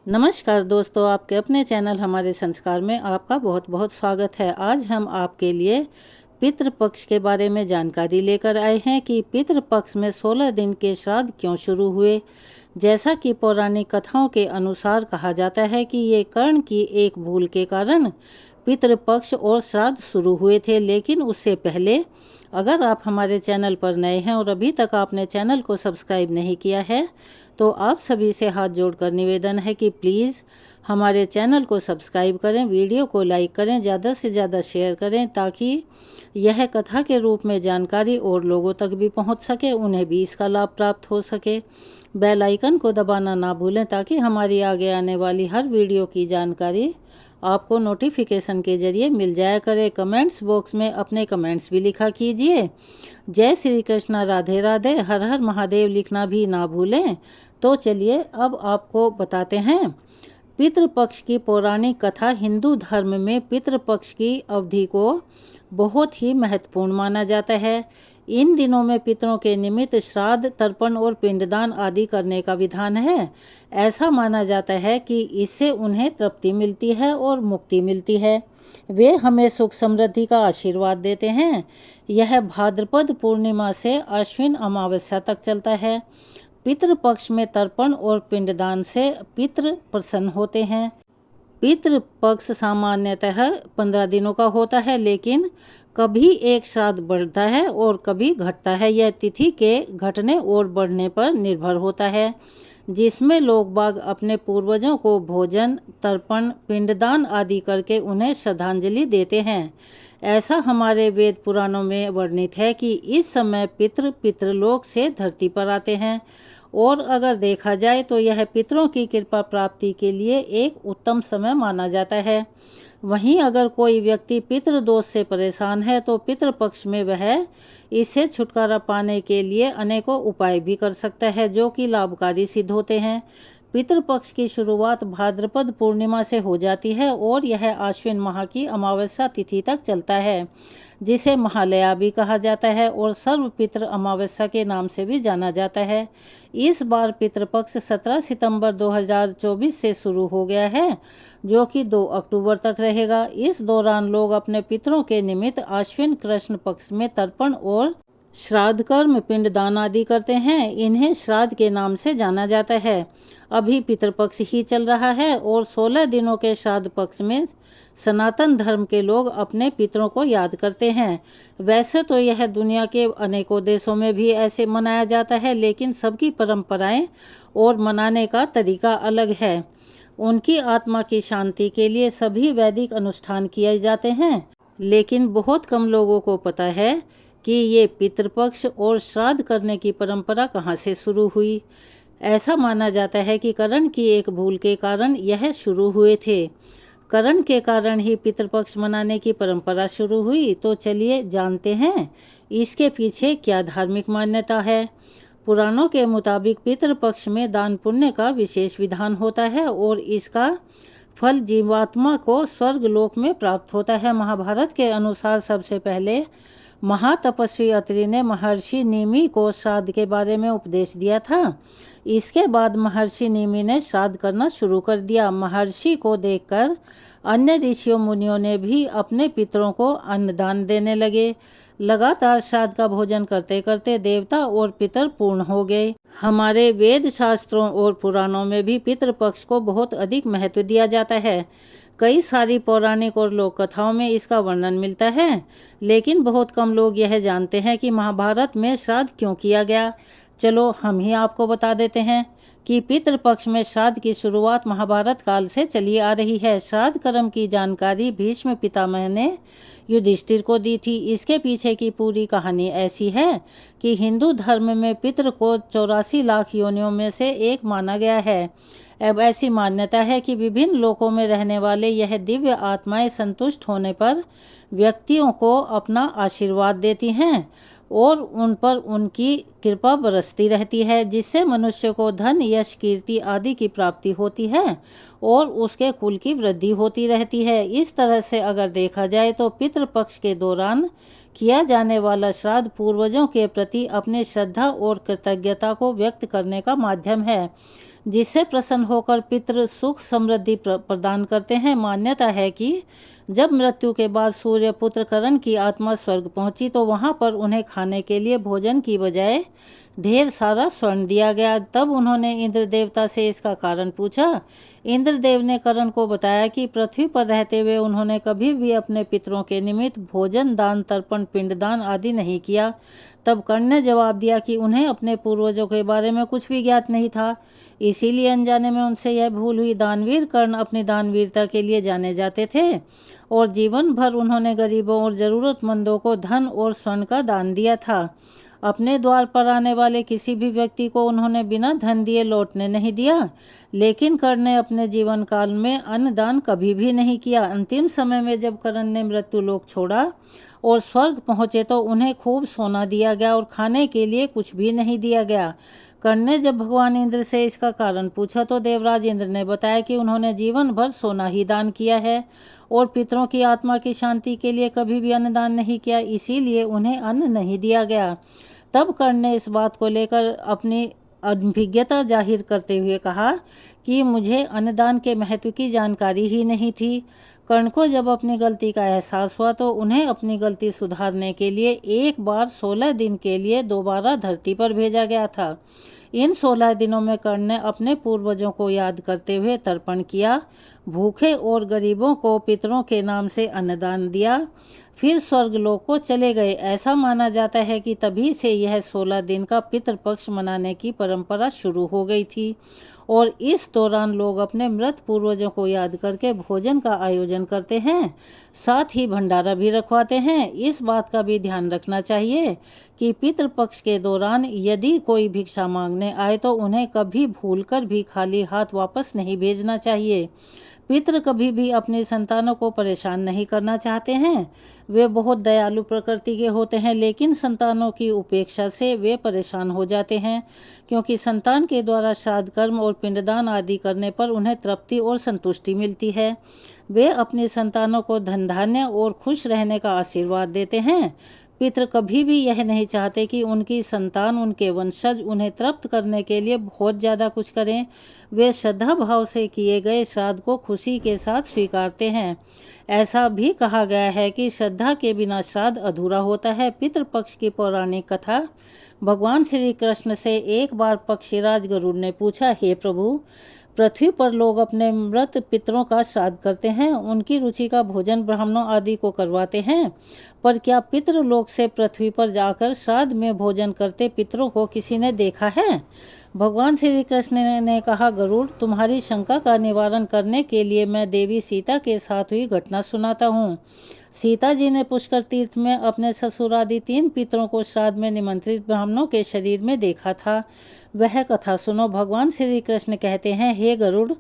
नमस्कार दोस्तों, आपके अपने चैनल हमारे संस्कार में आपका बहुत बहुत स्वागत है। आज हम आपके लिए पितृपक्ष के बारे में जानकारी लेकर आए हैं कि पितृपक्ष में 16 दिन के श्राद्ध क्यों शुरू हुए। जैसा कि पौराणिक कथाओं के अनुसार कहा जाता है कि ये कर्ण की एक भूल के कारण पितृपक्ष और श्राद्ध शुरू हुए थे। लेकिन उससे पहले अगर आप हमारे चैनल पर नए हैं और अभी तक आपने चैनल को सब्सक्राइब नहीं किया है तो आप सभी से हाथ जोड़कर निवेदन है कि प्लीज़ हमारे चैनल को सब्सक्राइब करें, वीडियो को लाइक करें, ज़्यादा से ज़्यादा शेयर करें ताकि यह कथा के रूप में जानकारी और लोगों तक भी पहुंच सके, उन्हें भी इसका लाभ प्राप्त हो सके। बेल आइकन को दबाना ना भूलें ताकि हमारी आगे आने वाली हर वीडियो की जानकारी आपको नोटिफिकेशन के जरिए मिल जाया करे। कमेंट्स बॉक्स में अपने कमेंट्स भी लिखा कीजिए। जय श्री कृष्णा, राधे राधे, हर हर महादेव लिखना भी ना भूलें। तो चलिए अब आपको बताते हैं पितृपक्ष की पौराणिक कथा। हिंदू धर्म में पितृपक्ष की अवधि को बहुत ही महत्वपूर्ण माना जाता है। इन दिनों में पितरों के निमित्त श्राद्ध, तर्पण और पिंडदान आदि करने का विधान है। ऐसा माना जाता है कि इससे उन्हें तृप्ति मिलती है और मुक्ति मिलती है। वे हमें सुख समृद्धि का आशीर्वाद देते हैं। यह भाद्रपद पूर्णिमा से आश्विन अमावस्या तक चलता है। पितृपक्ष में तर्पण और पिंडदान से पितृ प्रसन्न होते हैं। पितृपक्ष सामान्यतः 15 दिनों का होता है, लेकिन कभी एक श्राद्ध बढ़ता है और कभी घटता है। यह तिथि के घटने और बढ़ने पर निर्भर होता है, जिसमें लोग बाग अपने पूर्वजों को भोजन, तर्पण, पिंडदान आदि करके उन्हें श्रद्धांजलि देते हैं। ऐसा हमारे वेद पुराणों में वर्णित है कि इस समय पितृलोक से धरती पर आते हैं और अगर देखा जाए तो यह पितरों की कृपा प्राप्ति के लिए एक उत्तम समय माना जाता है। वहीं अगर कोई व्यक्ति पितृदोष से परेशान है तो पितृपक्ष में वह इससे छुटकारा पाने के लिए अनेकों उपाय भी कर सकता है, जो कि लाभकारी सिद्ध होते हैं। पितृपक्ष की शुरुआत भाद्रपद पूर्णिमा से हो जाती है और यह आश्विन माह की अमावस्या तिथि तक चलता है, जिसे महालया भी कहा जाता है और सर्वपितृ अमावस्या के नाम से भी जाना जाता है। इस बार पितृपक्ष 17 सितंबर 2024 से शुरू हो गया है, जो कि 2 अक्टूबर तक रहेगा। इस दौरान लोग अपने पितरों के निमित्त आश्विन कृष्ण पक्ष में तर्पण और श्राद्ध कर्म, पिंडदान आदि करते हैं। इन्हें श्राद्ध के नाम से जाना जाता है। अभी पितृपक्ष ही चल रहा है और 16 दिनों के श्राद्ध पक्ष में सनातन धर्म के लोग अपने पितरों को याद करते हैं। वैसे तो यह दुनिया के अनेकों देशों में भी ऐसे मनाया जाता है, लेकिन सबकी परंपराएं और मनाने का तरीका अलग है। उनकी आत्मा की शांति के लिए सभी वैदिक अनुष्ठान किए जाते हैं, लेकिन बहुत कम लोगों को पता है कि ये पितृपक्ष और श्राद्ध करने की परंपरा कहाँ से शुरू हुई। ऐसा माना जाता है कि कर्ण की एक भूल के कारण यह शुरू हुए थे। कर्ण के कारण ही पितृपक्ष मनाने की परंपरा शुरू हुई। तो चलिए जानते हैं इसके पीछे क्या धार्मिक मान्यता है। पुराणों के मुताबिक पितृपक्ष में दान पुण्य का विशेष विधान होता है और इसका फल जीवात्मा को स्वर्ग लोक में प्राप्त होता है। महाभारत के अनुसार सबसे पहले महातपस्वी अत्रि ने महर्षि निमि को श्राद्ध के बारे में उपदेश दिया था। इसके बाद महर्षि निमि ने श्राद्ध करना शुरू कर दिया। महर्षि को देखकर अन्य ऋषियों मुनियों ने भी अपने पितरों को अन्नदान देने लगे। लगातार श्राद्ध का भोजन करते करते देवता और पितर पूर्ण हो गए। हमारे वेद शास्त्रों और पुराणों में भी पितृपक्ष को बहुत अधिक महत्व दिया जाता है। कई सारी पौराणिक और लोक कथाओं में इसका वर्णन मिलता है, लेकिन बहुत कम लोग यह जानते हैं कि महाभारत में श्राद्ध क्यों किया गया। चलो हम ही आपको बता देते हैं कि पितृपक्ष में श्राद्ध की शुरुआत महाभारत काल से चली आ रही है। श्राद्ध कर्म की जानकारी भीष्म पितामह ने युधिष्ठिर को दी थी। इसके पीछे की पूरी कहानी ऐसी है कि हिंदू धर्म में पितृ को 84 लाख योनियों में से एक माना गया है। अब ऐसी मान्यता है कि विभिन्न लोकों में रहने वाले यह दिव्य आत्माएं संतुष्ट होने पर व्यक्तियों को अपना आशीर्वाद देती हैं और उन पर उनकी कृपा बरसती रहती है, जिससे मनुष्य को धन, यश, कीर्ति आदि की प्राप्ति होती है और उसके कुल की वृद्धि होती रहती है। इस तरह से अगर देखा जाए तो पितृपक्ष के दौरान किया जाने वाला श्राद्ध पूर्वजों के प्रति अपने श्रद्धा और कृतज्ञता को व्यक्त करने का माध्यम है। जिससे प्रसन्न होकर पितृ सुख समृद्धि प्रदान करते हैं। मान्यता है कि जब मृत्यु के बाद सूर्य पुत्र करण की आत्मा स्वर्ग पहुंची तो वहां पर उन्हें खाने के लिए भोजन की बजाय ढेर सारा स्वर्ण दिया गया। तब उन्होंने इंद्र देवता से इसका कारण पूछा। इंद्रदेव ने करण को बताया कि पृथ्वी पर रहते हुए उन्होंने कभी भी अपने पितरों के निमित्त भोजन दान तर्पण पिंडदान आदि नहीं किया। तब कर्ण ने जवाब दिया कि उन्हें अपने पूर्वजों के बारे में कुछ भी ज्ञात नहीं था, इसीलिए अनजाने में उनसे यह भूल हुई। दानवीर कर्ण अपनी दानवीरता के लिए जाने जाते थे और जीवन भर उन्होंने गरीबों और ज़रूरतमंदों को धन और स्वर्ण का दान दिया था। अपने द्वार पर आने वाले किसी भी व्यक्ति को उन्होंने बिना धन दिए लौटने नहीं दिया। लेकिन कर्ण ने अपने जीवन काल में अन्नदान कभी भी नहीं किया। अंतिम समय में जब कर्ण ने मृत्यु लोक छोड़ा और स्वर्ग पहुँचे तो उन्हें खूब सोना दिया गया और खाने के लिए कुछ भी नहीं दिया गया। कर्ण ने जब भगवान इंद्र से इसका कारण पूछा तो देवराज इंद्र ने बताया कि उन्होंने जीवन भर सोना ही दान किया है और पितरों की आत्मा की शांति के लिए कभी भी अन्नदान नहीं किया, इसीलिए उन्हें अन्न नहीं दिया गया। तब कर्ण ने इस बात को लेकर अपनी अभिज्ञता जाहिर करते हुए कहा कि मुझे अन्नदान के महत्व की जानकारी ही नहीं थी। कर्ण को जब अपनी गलती का एहसास हुआ तो उन्हें अपनी गलती सुधारने के लिए एक बार 16 दिन के लिए दोबारा धरती पर भेजा गया था। इन 16 दिनों में कर्ण ने अपने पूर्वजों को याद करते हुए तर्पण किया, भूखे और गरीबों को पितरों के नाम से अन्नदान दिया, फिर स्वर्गलोक को चले गए। ऐसा माना जाता है कि तभी से यह 16 दिन का पितृपक्ष मनाने की परंपरा शुरू हो गई थी और इस दौरान लोग अपने मृत पूर्वजों को याद करके भोजन का आयोजन करते हैं, साथ ही भंडारा भी रखवाते हैं। इस बात का भी ध्यान रखना चाहिए कि पितृपक्ष के दौरान यदि कोई भिक्षा मांगने आए तो उन्हें कभी भूलकर भी खाली हाथ वापस नहीं भेजना चाहिए। पितृ कभी भी अपनी संतानों को परेशान नहीं करना चाहते हैं। वे बहुत दयालु प्रकृति के होते हैं, लेकिन संतानों की उपेक्षा से वे परेशान हो जाते हैं, क्योंकि संतान के द्वारा श्राद्ध कर्म और पिंडदान आदि करने पर उन्हें तृप्ति और संतुष्टि मिलती है। वे अपनी संतानों को धन धान्य और खुश रहने का आशीर्वाद देते हैं। पितृ कभी भी यह नहीं चाहते कि उनकी संतान, उनके वंशज उन्हें तृप्त करने के लिए बहुत ज़्यादा कुछ करें। वे श्रद्धा भाव से किए गए श्राद्ध को खुशी के साथ स्वीकारते हैं। ऐसा भी कहा गया है कि श्रद्धा के बिना श्राद्ध अधूरा होता है। पितृपक्ष की पौराणिक कथा। भगवान श्री कृष्ण से एक बार पक्षीराज गरुड़ ने पूछा, हे प्रभु, पृथ्वी पर लोग अपने मृत पितरों का श्राद्ध करते हैं, उनकी रुचि का भोजन ब्राह्मणों आदि को करवाते हैं, पर क्या पितृलोक से पृथ्वी पर जाकर श्राद्ध में भोजन करते पितरों को किसी ने देखा है? भगवान श्री कृष्ण ने कहा, गरुड़, तुम्हारी शंका का निवारण करने के लिए मैं देवी सीता के साथ हुई घटना सुनाता हूँ। सीता जी ने पुष्कर तीर्थ में अपने ससुर आदि 3 पितरों को श्राद्ध में निमंत्रित ब्राह्मणों के शरीर में देखा था। वह कथा सुनो। भगवान श्री कृष्ण कहते हैं, हे गरुड़,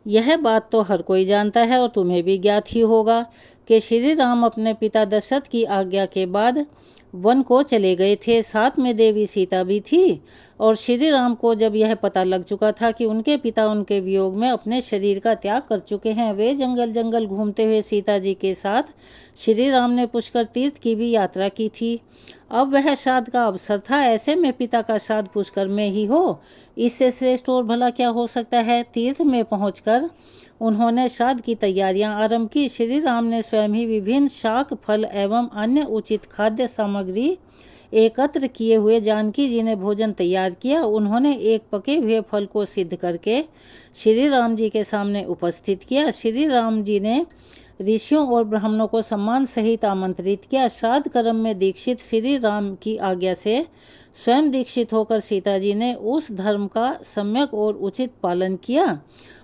यह बात तो हर कोई जानता है और तुम्हें भी ज्ञात ही होगा कि श्री राम अपने पिता दशरथ की आज्ञा के बाद वन को चले गए थे। साथ में देवी सीता भी थी और श्री राम को जब यह पता लग चुका था कि उनके पिता उनके वियोग में अपने शरीर का त्याग कर चुके हैं, वे जंगल जंगल घूमते हुए सीता जी के साथ श्री राम ने पुष्कर तीर्थ की भी यात्रा की थी। अब वह श्राद्ध का अवसर था। ऐसे में पिता का श्राद्ध पुष्कर में ही हो, इससे श्रेष्ठ और भला क्या हो सकता है। तीर्थ में पहुंचकर उन्होंने श्राद्ध की तैयारियां आरंभ की। श्री राम ने स्वयं ही विभिन्न शाक फल एवं अन्य उचित खाद्य सामग्री एकत्र किए हुए जानकी जी ने भोजन तैयार किया। उन्होंने एक पके हुए फल को सिद्ध करके श्री राम जी के सामने उपस्थित किया। श्री राम जी ने ऋषियों और ब्राह्मणों को सम्मान सहित आमंत्रित किया। श्राद्ध कर्म में दीक्षित श्री राम की आज्ञा से स्वयं दीक्षित होकर सीता जी ने उस धर्म का सम्यक और उचित पालन किया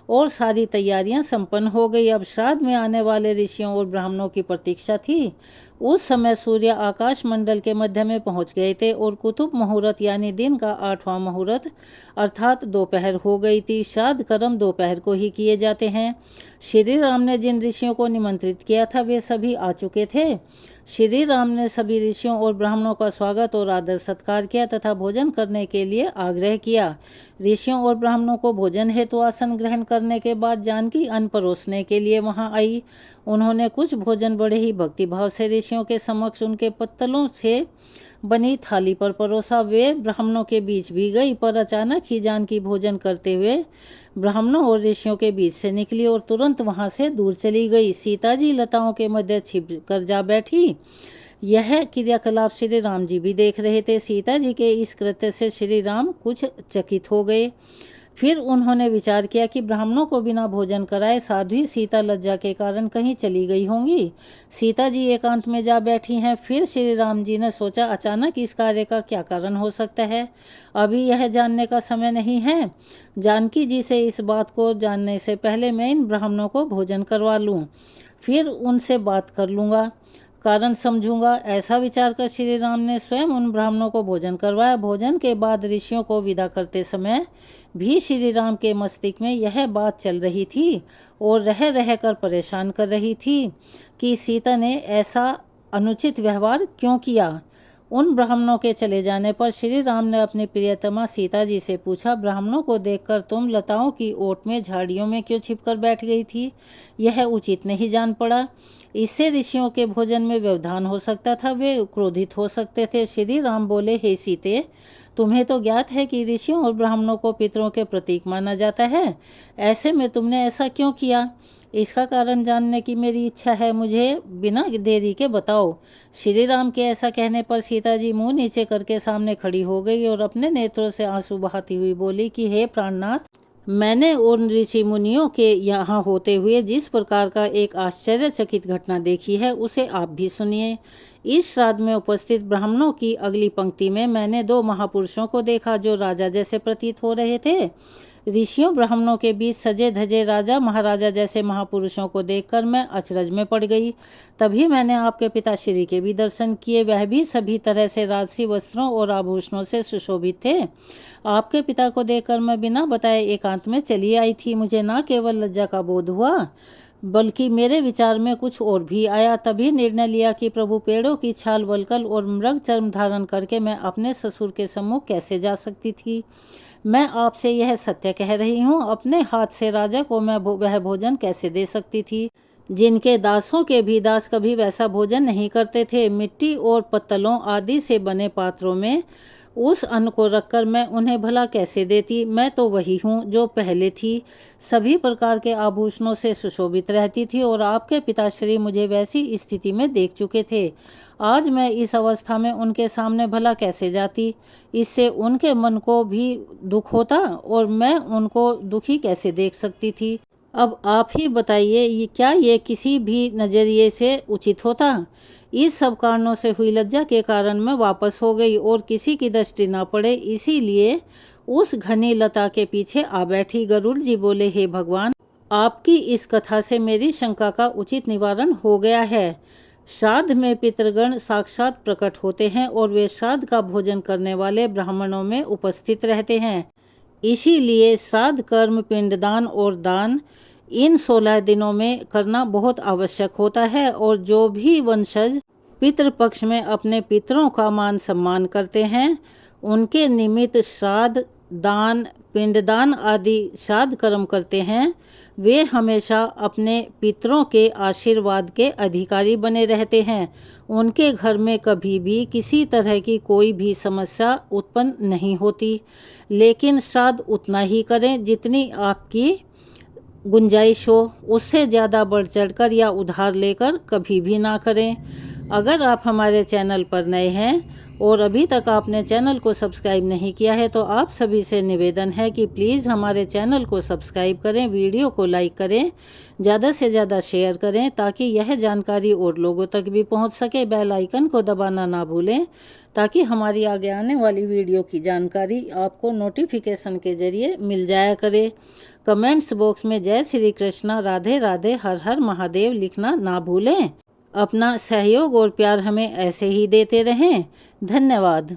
और सारी तैयारियां संपन्न हो गई। अब श्राद्ध में आने वाले ऋषियों और ब्राह्मणों की प्रतीक्षा थी। उस समय सूर्य आकाश मंडल के मध्य में पहुंच गए थे और कुतुब मुहूर्त यानी दिन का 8वां मुहूर्त अर्थात दोपहर हो गई थी। श्राद्ध कर्म दोपहर को ही किए जाते हैं। श्री राम ने जिन ऋषियों को निमंत्रित किया था वे सभी आ चुके थे। श्री राम ने सभी ऋषियों और ब्राह्मणों का स्वागत और आदर सत्कार किया तथा भोजन करने के लिए आग्रह किया। ऋषियों और ब्राह्मणों को भोजन हेतु आसन ग्रहण करने के बाद जानकी अन्न परोसने के लिए वहां आई। उन्होंने कुछ भोजन बड़े ही भक्तिभाव से ऋषियों के समक्ष उनके पत्तलों से बनी थाली पर परोसा। वे ब्राह्मणों के बीच भी गई, पर अचानक ही जानकी भोजन करते हुए ब्राह्मणों और ऋषियों के बीच से निकली और तुरंत वहां से दूर चली गई। सीता जी लताओं के मध्य छिप कर जा बैठी। यह क्रियाकलाप श्री राम जी भी देख रहे थे। सीता जी के इस कृत्य से श्री राम कुछ चकित हो गए। फिर उन्होंने विचार किया कि ब्राह्मणों को बिना भोजन कराए साध्वी सीता लज्जा के कारण कहीं चली गई होंगी। सीता जी एकांत में जा बैठी हैं। फिर श्री राम जी ने सोचा, अचानक इस कार्य का क्या कारण हो सकता है। अभी यह जानने का समय नहीं है। जानकी जी से इस बात को जानने से पहले मैं इन ब्राह्मणों को भोजन करवा लूँ, फिर उनसे बात कर लूँगा, कारण समझूंगा। ऐसा विचार कर श्री राम ने स्वयं उन ब्राह्मणों को भोजन करवाया। भोजन के बाद ऋषियों को विदा करते समय भी श्री राम के मस्तिष्क में यह बात चल रही थी और रह रह कर परेशान कर रही थी कि सीता ने ऐसा अनुचित व्यवहार क्यों किया। उन ब्राह्मणों के चले जाने पर श्री राम ने अपनी प्रियतमा सीता जी से पूछा, ब्राह्मणों को देखकर तुम लताओं की ओट में झाड़ियों में क्यों छिपकर बैठ गई थी। यह उचित नहीं जान पड़ा। इससे ऋषियों के भोजन में व्यवधान हो सकता था, वे क्रोधित हो सकते थे। श्री राम बोले, हे सीते, तुम्हें तो ज्ञात है कि ऋषियों और ब्राह्मणों को पितरों के प्रतीक माना जाता है। ऐसे में तुमने ऐसा क्यों किया। इसका कारण जानने की मेरी इच्छा है, मुझे बिना देरी के बताओ। श्री राम के ऐसा कहने पर सीता जी मुंह नीचे करके सामने खड़ी हो गई और अपने नेत्रों से आंसू बहाती हुई बोली कि हे प्राणनाथ, मैंने उन ऋषि मुनियों के यहाँ होते हुए जिस प्रकार का एक आश्चर्यचकित घटना देखी है उसे आप भी सुनिए। इस श्राद्ध में उपस्थित ब्राह्मणों की अगली पंक्ति में मैंने दो महापुरुषों को देखा जो राजा जैसे प्रतीत हो रहे थे। ऋषियों ब्राह्मणों के बीच सजे धजे राजा महाराजा जैसे महापुरुषों को देखकर मैं अचरज में पड़ गई। तभी मैंने आपके पिताश्री के भी दर्शन किए। वह भी सभी तरह से राजसी वस्त्रों और आभूषणों से सुशोभित थे। आपके पिता को देखकर मैं बिना बताए एकांत में चली आई थी। मुझे न केवल लज्जा का बोध हुआ बल्कि मेरे विचार में कुछ और भी आया। तभी निर्णय लिया कि प्रभु पेड़ों की छाल वलकल और मृग चर्म धारण करके मैं अपने ससुर के सम्मुख कैसे जा सकती थी। मैं आपसे यह सत्य कह रही हूँ, अपने हाथ से राजा को मैं वह भोजन कैसे दे सकती थी जिनके दासों के भी दास कभी वैसा भोजन नहीं करते थे। मिट्टी और पत्तलों आदि से बने पात्रों में उस अन्न को रखकर मैं उन्हें भला कैसे देती। मैं तो वही हूँ जो पहले थी, सभी प्रकार के आभूषणों से सुशोभित रहती थी और आपके पिताश्री मुझे वैसी स्थिति में देख चुके थे। आज मैं इस अवस्था में उनके सामने भला कैसे जाती। इससे उनके मन को भी दुख होता और मैं उनको दुखी कैसे देख सकती थी। अब आप ही बताइए, क्या ये किसी भी नज़रिए से उचित होता। इस सब कारणों से हुई लज्जा के कारण मैं वापस हो गई और किसी की दृष्टि न पड़े इसीलिए उस घनी लता के पीछे आ बैठी। गरुड़ जी बोले, हे भगवान, आपकी इस कथा से मेरी शंका का उचित निवारण हो गया है। श्राद्ध में पितृगण साक्षात प्रकट होते हैं और वे श्राद्ध का भोजन करने वाले ब्राह्मणों में उपस्थित रहते हैं। इसीलिए श्राद्ध कर्म, पिंडदान और दान इन 16 दिनों में करना बहुत आवश्यक होता है। और जो भी वंशज पितृपक्ष में अपने पितरों का मान सम्मान करते हैं उनके निमित्त श्राद्ध, दान, पिंडदान आदि श्राद्ध कर्म करते हैं, वे हमेशा अपने पितरों के आशीर्वाद के अधिकारी बने रहते हैं। उनके घर में कभी भी किसी तरह की कोई भी समस्या उत्पन्न नहीं होती। लेकिन श्राद्ध उतना ही करें जितनी आपकी गुंजाइश हो, उससे ज़्यादा बढ़ चढ़कर या उधार लेकर कभी भी ना करें। अगर आप हमारे चैनल पर नए हैं और अभी तक आपने चैनल को सब्सक्राइब नहीं किया है तो आप सभी से निवेदन है कि प्लीज़ हमारे चैनल को सब्सक्राइब करें, वीडियो को लाइक करें, ज़्यादा से ज़्यादा शेयर करें ताकि यह जानकारी और लोगों तक भी पहुंच सके। बेल आइकन को दबाना ना भूलें ताकि हमारी आगे आने वाली वीडियो की जानकारी आपको नोटिफिकेशन के ज़रिए मिल जाया करे। कमेंट्स बॉक्स में जय श्री कृष्णा, राधे राधे, हर हर महादेव लिखना ना भूलें। अपना सहयोग और प्यार हमें ऐसे ही देते रहें। धन्यवाद।